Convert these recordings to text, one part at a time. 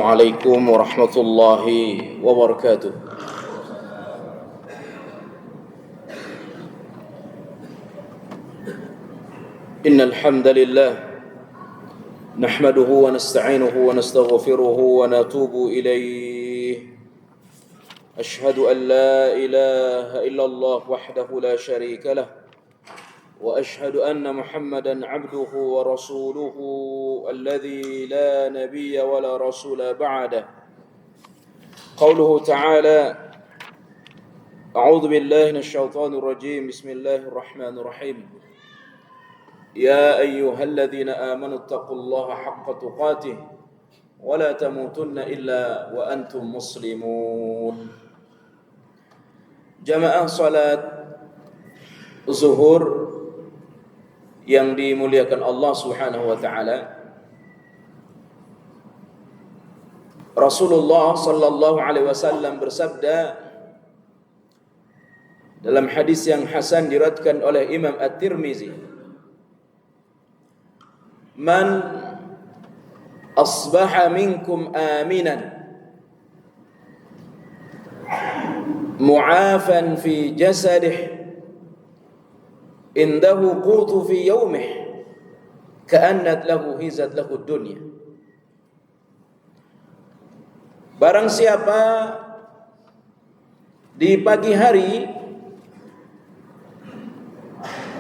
عليكم ورحمة الله وبركاته. إن الحمد لله نحمده ونستعينه ونستغفره ونتوب إليه. أشهد أن لا إله إلا الله وحده لا شريك له، وأشهد أن محمدا عبده ورسوله الذي لا نبي ولا رسول بعده. قوله تعالى: أعوذ بالله من الشيطان الرجيم، بسم الله الرحمن الرحيم. يا أيها الذين آمنوا اتقوا الله حق تقاته ولا تموتن إلا وأنتم مسلمون. Jamaah salat zuhur yang dimuliakan Allah Subhanahu wa taala, Rasulullah sallallahu alaihi wasallam bersabda dalam hadis yang hasan diriwayatkan oleh Imam At-Tirmizi, "Man asbaha minkum aminan mu'afan fi jasadih indahu qutu fi yawmih ka'annat lahu hizat lahu dunya." Barang siapa di pagi hari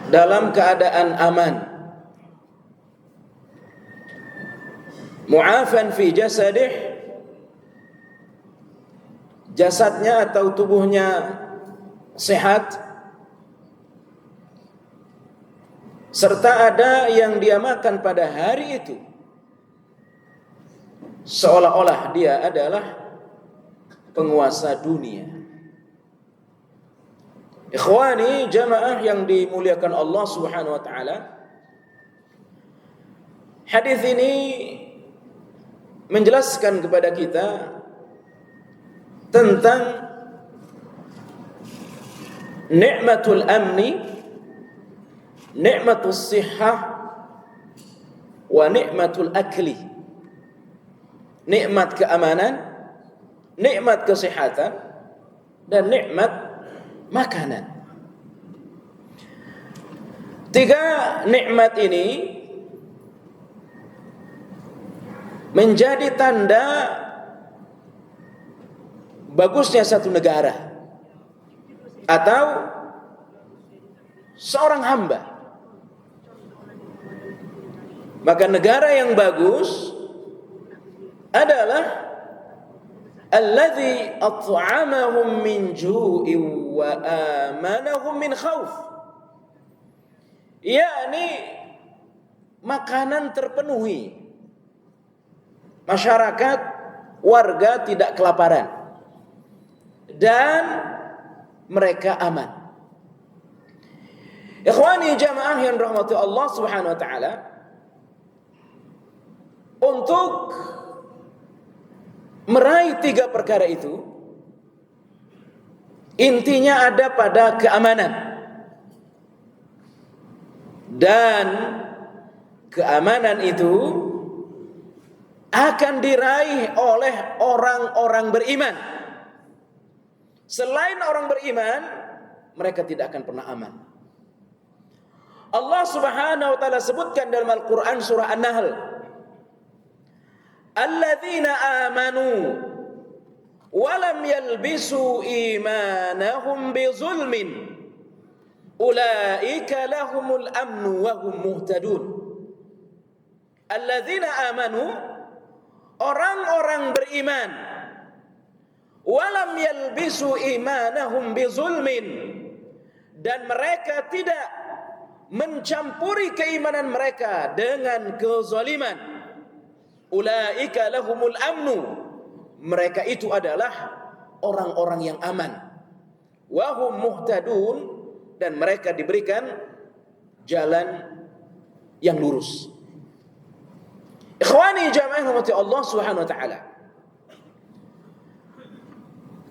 dalam keadaan aman, mu'afan fi jasadih, jasadnya atau tubuhnya sehat, serta ada yang dia makan pada hari itu, seolah-olah dia adalah penguasa dunia. Ikhwani, jamaah yang dimuliakan Allah Subhanahu wa taala, hadis ini menjelaskan kepada kita tentang nikmatul amni, nikmatul sihah, wa nikmatul akli. Nikmat keamanan, nikmat kesehatan, dan nikmat makanan. Tiga nikmat ini menjadi tanda bagusnya satu negara atau seorang hamba. Maka negara yang bagus adalah alladzi at'amahum min ju'in wa amanahum min khauf, yakni makanan terpenuhi, masyarakat warga tidak kelaparan dan mereka aman. Ikhwani jamaah yang dirahmati Allah Subhanahu wa taala, untuk meraih tiga perkara itu, intinya ada pada keamanan. Dan keamanan itu akan diraih oleh orang-orang beriman. Selain orang beriman, mereka tidak akan pernah aman. Allah Subhanahu wa taala sebutkan dalam Al-Qur'an surah An-Nahl, alladzina amanu wa lam yalbisu imanahum bizulmin ulaika lahumul amnu wa hum muhtadun. Alladzina amanu, orang-orang beriman, wa lam yalbisu imanahum bizulmin, dan mereka tidak mencampuri keimanan mereka dengan kezaliman. Ulaika lahumul amnu, mereka itu adalah orang-orang yang aman. Wa hum muhtadun, dan mereka diberikan jalan yang lurus. Ikhwani jamaah rahmati Allah Subhanahu wa taala,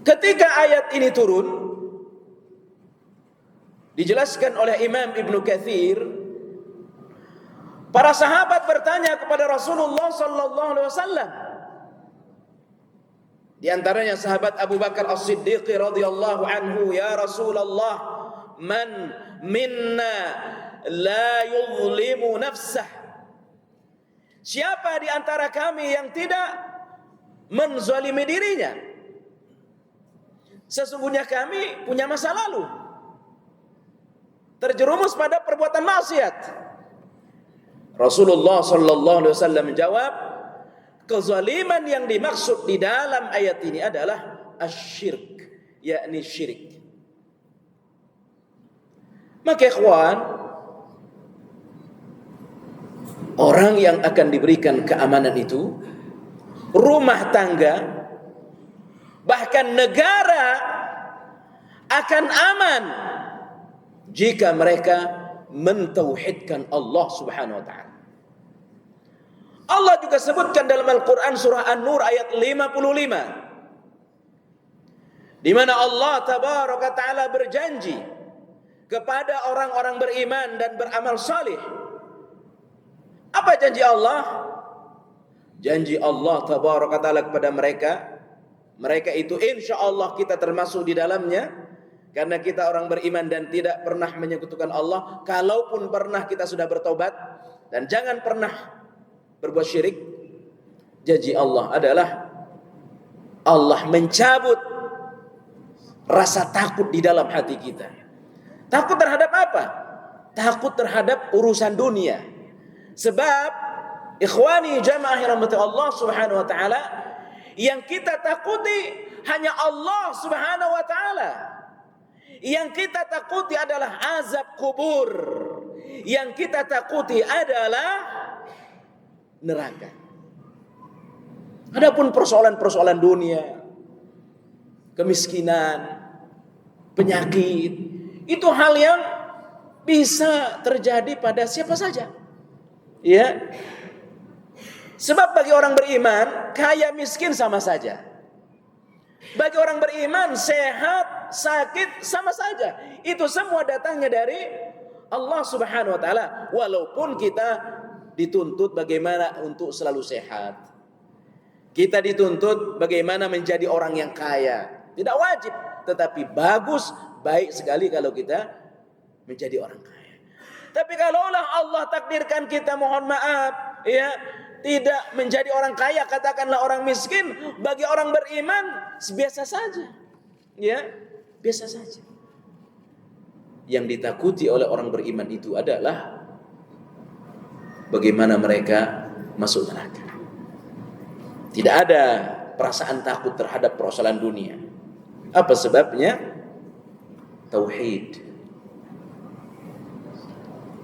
ketika ayat ini turun, dijelaskan oleh Imam Ibnu Katsir, para sahabat bertanya kepada Rasulullah sallallahu alaihi wasallam, Di antaranya sahabat Abu Bakar As-Siddiq radhiyallahu anhu, "Ya Rasulullah, man minna la yuzlimu nafsah?" Siapa di antara kami yang tidak menzalimi dirinya? Sesungguhnya kami punya masa lalu, terjerumus pada perbuatan maksiat. Rasulullah sallallahu alaihi wasallam menjawab, kezaliman yang dimaksud di dalam ayat ini adalah asyirk, yakni syirik. Maka ikhwan, orang yang akan diberikan keamanan itu, rumah tangga, bahkan negara akan aman jika mereka mentauhidkan Allah Subhanahu wa taala. Allah juga sebutkan dalam Al-Quran surah An-Nur ayat 55, di mana Allah tabaraka ta'ala berjanji kepada orang-orang beriman dan beramal salih. Apa janji Allah? Janji Allah tabaraka ta'ala kepada mereka itu insya Allah kita termasuk di dalamnya, karena kita orang beriman dan tidak pernah menyekutukan Allah. Kalaupun pernah, kita sudah bertobat dan jangan pernah berbuat syirik. Janji Allah adalah Allah mencabut rasa takut di dalam hati kita. Takut terhadap apa? Takut terhadap urusan dunia. Sebab ikhwani jamaah yang dirahmati Allah Subhanahu wa taala, yang kita takuti hanya Allah Subhanahu wa taala. Yang kita takuti adalah azab kubur. Yang kita takuti adalah neraka. Adapun persoalan-persoalan dunia, kemiskinan, penyakit, itu hal yang bisa terjadi pada siapa saja. Ya. Sebab bagi orang beriman, kaya miskin sama saja. Bagi orang beriman, sehat, sakit sama saja. Itu semua datangnya dari Allah Subhanahu wa taala. Walaupun kita dituntut bagaimana untuk selalu sehat, kita dituntut bagaimana menjadi orang yang kaya. Tidak wajib, tetapi bagus, baik sekali kalau kita menjadi orang kaya. Tapi kalaulah Allah takdirkan kita, mohon maaf, ya, tidak menjadi orang kaya, katakanlah orang miskin, bagi orang beriman biasa saja. Ya, biasa saja. Yang ditakuti oleh orang beriman itu adalah bagaimana mereka masuk neraka. Tidak ada perasaan takut terhadap persoalan dunia. Apa sebabnya? Tauhid.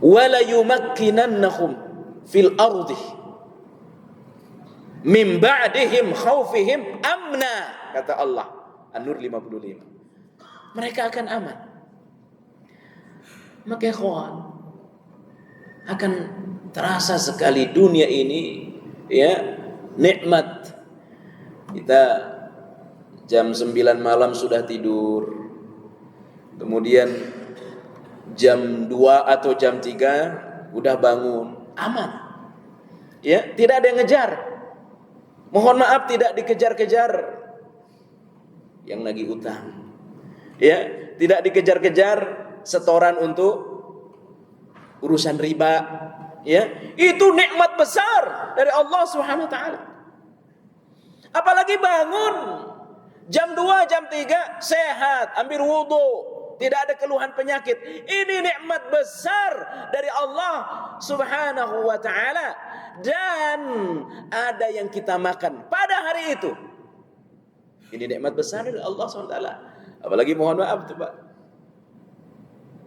Wala yumakkinannahum fil ardi min ba'dihim khaufihim amna, kata Allah. An-Nur 55. Mereka akan aman. Maka ikhwan, akan terasa sekali dunia ini, ya, nikmat. Kita jam 9 malam sudah tidur, kemudian jam 2 atau jam 3 udah bangun, aman. Ya, tidak ada yang ngejar. Mohon maaf, tidak dikejar-kejar yang lagi utang. Ya, tidak dikejar-kejar setoran untuk urusan riba. Ya, itu nikmat besar dari Allah Subhanahu wa taala. Apalagi bangun jam 2, jam 3 sehat, ambil wudu, tidak ada keluhan penyakit. Ini nikmat besar dari Allah Subhanahu wa taala, dan ada yang kita makan pada hari itu. Ini nikmat besar dari Allah Subhanahu wa taala. Apalagi mohon maaf tuh Pak,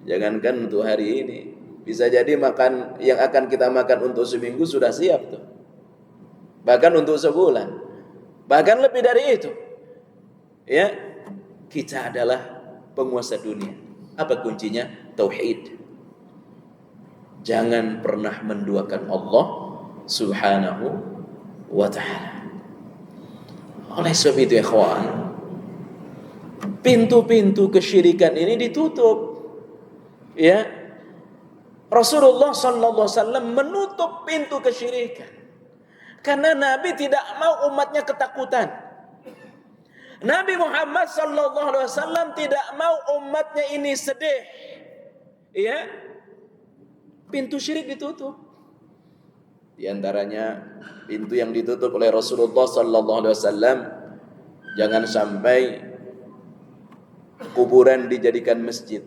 jangankan untuk hari ini, bisa jadi makan yang akan kita makan untuk seminggu sudah siap tuh. Bahkan untuk sebulan. Bahkan lebih dari itu. Ya, kita adalah penguasa dunia. Apa kuncinya? Tauhid. Jangan pernah menduakan Allah Subhanahu wa ta'ala. Oleh sebab itu ikhwan, pintu-pintu kesyirikan ini ditutup. Ya, Rasulullah sallallahu alaihi wasallam menutup pintu kesyirikan karena Nabi tidak mau umatnya ketakutan. Nabi Muhammad sallallahu alaihi wasallam tidak mau umatnya ini sedih. Ya. Pintu syirik ditutup. Di antaranya pintu yang ditutup oleh Rasulullah sallallahu alaihi wasallam, jangan sampai kuburan dijadikan masjid.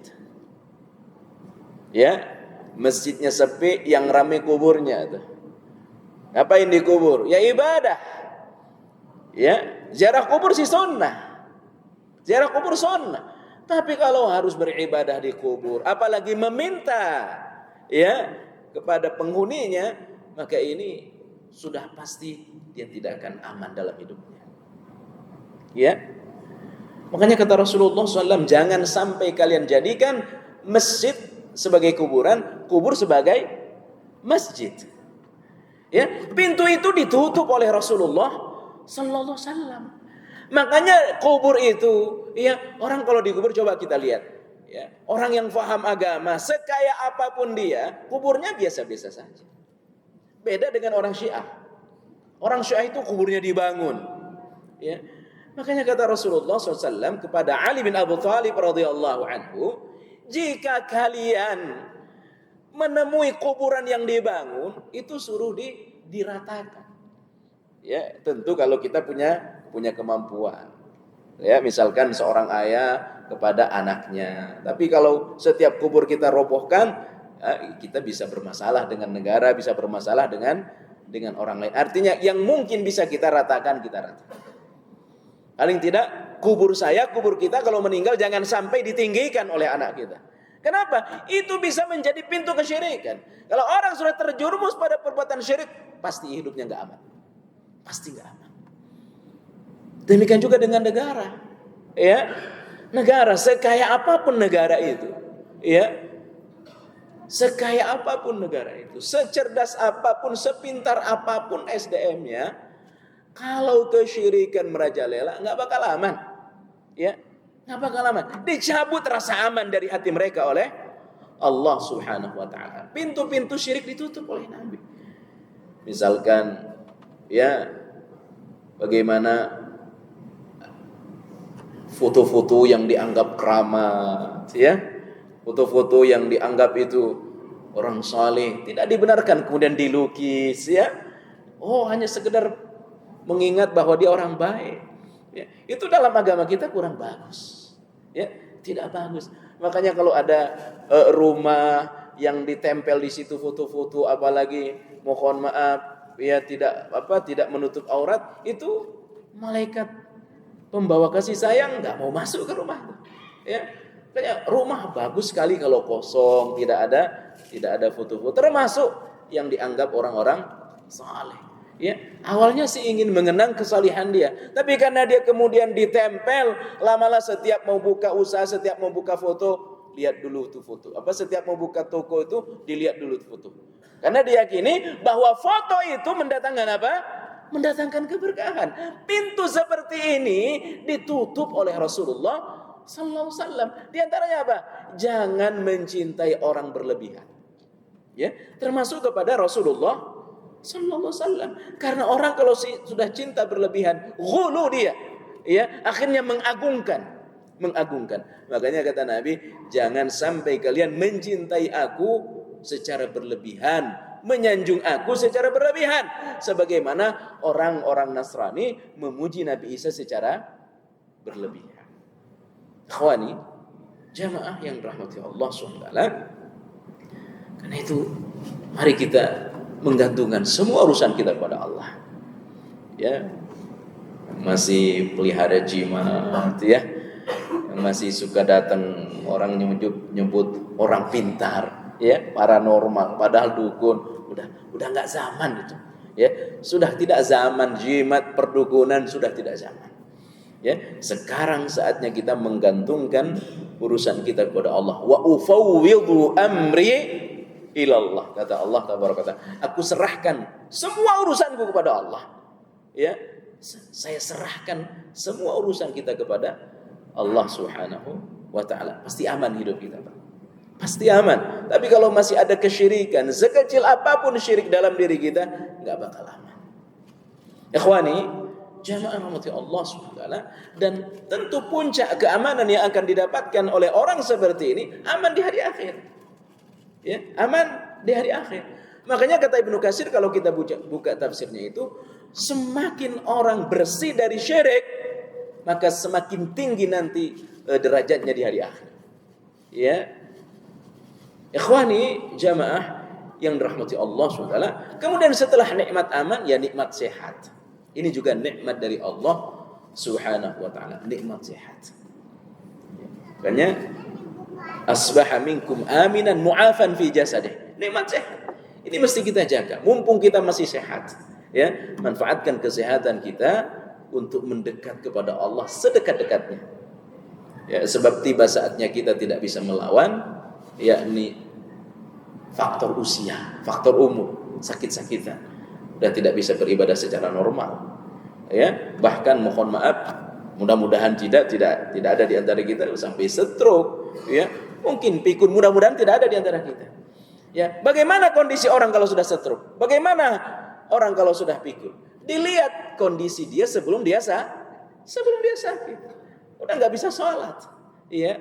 Ya, masjidnya sepi, yang ramai kuburnya tuh. Ngapain dikubur? Ya ibadah. Ya, ziarah kubur sih sunnah. Ziarah kubur sunnah. Tapi kalau harus beribadah di kubur, apalagi meminta ya kepada penghuninya, maka ini sudah pasti dia tidak akan aman dalam hidupnya. Ya. Makanya kata Rasulullah SAW, jangan sampai kalian jadikan masjid sebagai kuburan, kubur sebagai masjid. Ya, pintu itu ditutup oleh Rasulullah sallallahu alaihi wasallam. Makanya kubur itu, ya, orang kalau dikubur coba kita lihat, ya, orang yang faham agama, sekaya apapun dia, kuburnya biasa-biasa saja. Beda dengan orang Syiah. Orang Syiah itu kuburnya dibangun. Ya. Makanya kata Rasulullah SAW kepada Ali bin Abi Thalib radhiyallahu anhu, jika kalian menemui kuburan yang dibangun, itu suruh diratakan. Ya, tentu kalau kita punya kemampuan. Ya, misalkan seorang ayah kepada anaknya. Tapi kalau setiap kubur kita robohkan, kita bisa bermasalah dengan negara, bisa bermasalah dengan orang lain. Artinya yang mungkin bisa kita ratakan, kita ratakan. Paling tidak kubur saya, kubur kita kalau meninggal jangan sampai ditinggikan oleh anak kita. Kenapa? Itu bisa menjadi pintu kesyirikan. Kalau orang sudah terjerumus pada perbuatan syirik, pasti hidupnya nggak aman. Pasti nggak aman. Demikian juga dengan negara. Ya, negara sekaya apapun negara itu, ya, sekaya apapun negara itu, secerdas apapun, sepintar apapun SDM-nya, kalau kesyirikan merajalela, nggak bakal aman. Ya, nggak bakal aman. Dicabut rasa aman dari hati mereka oleh Allah Subhanahu wa taala. Pintu-pintu syirik ditutup oleh Nabi. Misalkan ya, bagaimana foto-foto yang dianggap keramat, ya. Foto-foto yang dianggap itu orang saleh tidak dibenarkan kemudian dilukis, ya. Oh, hanya sekedar mengingat bahwa dia orang baik. Ya, itu dalam agama kita kurang bagus. Ya, tidak bagus. Makanya kalau ada rumah yang ditempel di situ foto-foto, apalagi mohon maaf ya tidak menutup aurat, itu malaikat pembawa kasih sayang nggak mau masuk ke rumah itu. Ya, kayak rumah bagus sekali kalau kosong, tidak ada foto-foto, termasuk yang dianggap orang-orang saleh. Ya, awalnya sih ingin mengenang kesalihan dia, tapi karena dia kemudian ditempel, lamalah setiap mau buka usaha, setiap mau buka foto, lihat dulu tuh foto. Setiap mau buka toko itu dilihat dulu tuh foto. Karena diyakini bahwa foto itu mendatangkan apa? Mendatangkan keberkahan. Pintu seperti ini ditutup oleh Rasulullah sallallahu alaihi wasallam. Di antaranya apa? Jangan mencintai orang berlebihan. Ya, termasuk kepada Rasulullah sallallahu alaihi wasallam. Karena orang kalau sudah cinta berlebihan, ghulu dia, ya, akhirnya mengagungkan. Makanya kata Nabi, jangan sampai kalian mencintai aku secara berlebihan, menyanjung aku secara berlebihan, sebagaimana orang-orang Nasrani memuji Nabi Isa secara berlebihan. Ikhwani, jamaah yang dirahmati Allah SWT. Karena itu, mari kita menggantungkan semua urusan kita kepada Allah. Ya, masih pelihara jimat, ya, yang masih suka datang orang nyebut orang pintar, ya, paranormal, padahal dukun. Udah nggak zaman itu. Ya, sudah tidak zaman jimat, perdukunan sudah tidak zaman. Ya, sekarang saatnya kita menggantungkan urusan kita kepada Allah. Wa ufawwidhu amri ilallah, kata Allah tabaraka, aku serahkan semua urusanku kepada Allah. Ya, saya serahkan semua urusan kita kepada Allah Subhanahu wa taala. Pasti aman hidup kita, Pak. Pasti aman. Tapi kalau masih ada kesyirikan, sekecil apapun syirik dalam diri kita, enggak bakal aman. Ikhwani, Jamaah rahmati Allah SWT. Dan tentu puncak keamanan yang akan didapatkan oleh orang seperti ini, aman di hari akhir. Ya, aman di hari akhir. Makanya kata Ibnu Katsir, kalau kita buka tafsirnya itu, semakin orang bersih dari syirik, maka semakin tinggi nanti derajatnya di hari akhir. Ya, ikhwani jamaah yang dirahmati Allah SWT. Kemudian setelah nikmat aman, ya nikmat sehat. Ini juga nikmat dari Allah Subhanahu wa taala, nikmat sehat. Makanya asbaha minkum aminan mu'afan fi jasadih. Nikmat sehat. Ini mesti kita jaga mumpung kita masih sehat. Ya, manfaatkan kesehatan kita untuk mendekat kepada Allah sedekat-dekatnya. Ya, sebab tiba saatnya kita tidak bisa melawan, yakni faktor usia, faktor umur, sakit-sakitan, dan tidak bisa beribadah secara normal. Ya, bahkan mohon maaf, mudah-mudahan tidak ada di antara kita sampai stroke, ya. Mungkin pikun, mudah-mudahan tidak ada di antara kita. Ya, bagaimana kondisi orang kalau sudah stroke? Bagaimana orang kalau sudah pikun? Dilihat kondisi dia sebelum dia sakit. Udah nggak bisa sholat, ya,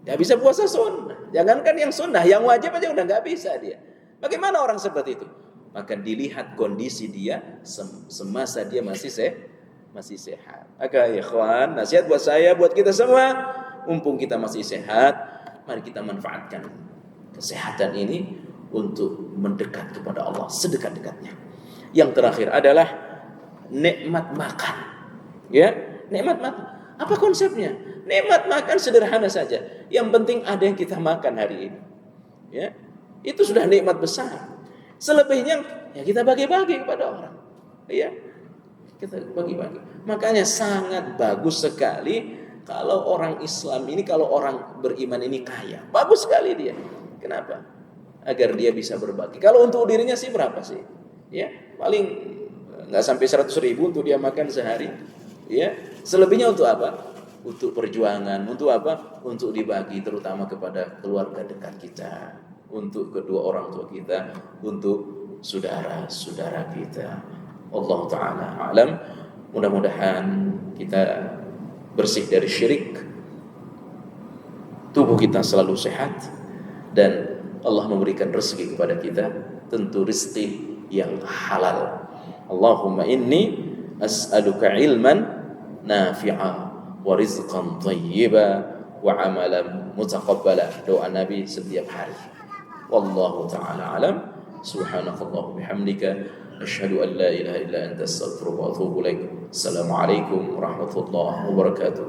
nggak bisa puasa sunnah. Jangankan yang sunnah, yang wajib aja udah nggak bisa dia. Bagaimana orang seperti itu? Maka dilihat kondisi dia semasa dia masih sehat. Maka ya ikhwan, nasihat buat saya, buat kita semua, mumpung kita masih sehat, mari kita manfaatkan kesehatan ini untuk mendekat kepada Allah sedekat-dekatnya. Yang terakhir adalah nikmat makan. Ya, nikmat makan. Apa konsepnya? Nikmat makan sederhana saja. Yang penting ada yang kita makan hari ini. Ya, itu sudah nikmat besar. Selebihnya ya kita bagi-bagi kepada orang. Ya, kita bagi-bagi. Makanya sangat bagus sekali kalau orang Islam ini, kalau orang beriman ini kaya. Bagus sekali dia. Kenapa? Agar dia bisa berbagi. Kalau untuk dirinya sih berapa sih? Ya, paling nggak sampai 100.000 untuk dia makan sehari. Ya, selebihnya untuk apa? Untuk perjuangan. Untuk apa? Untuk dibagi, terutama kepada keluarga dekat kita, untuk kedua orang tua kita, untuk saudara-saudara kita. Allah Ta'ala alam. Mudah-mudahan kita bersih dari syirik, tubuh kita selalu sehat, dan Allah memberikan rezeki kepada kita, tentu rezeki yang halal. Allahumma inni as'aluka ilman nafi'a wa rizqan thayyiba wa amalan mutaqabbala. Doa Nabi setiap hari. Wallahu ta'ala alam. Subhanakallahu bihamdika asyhadu an la ilaha illa anta astaghfiruka wa atubu ilaik. Assalamualaikum warahmatullahi wabarakatuh.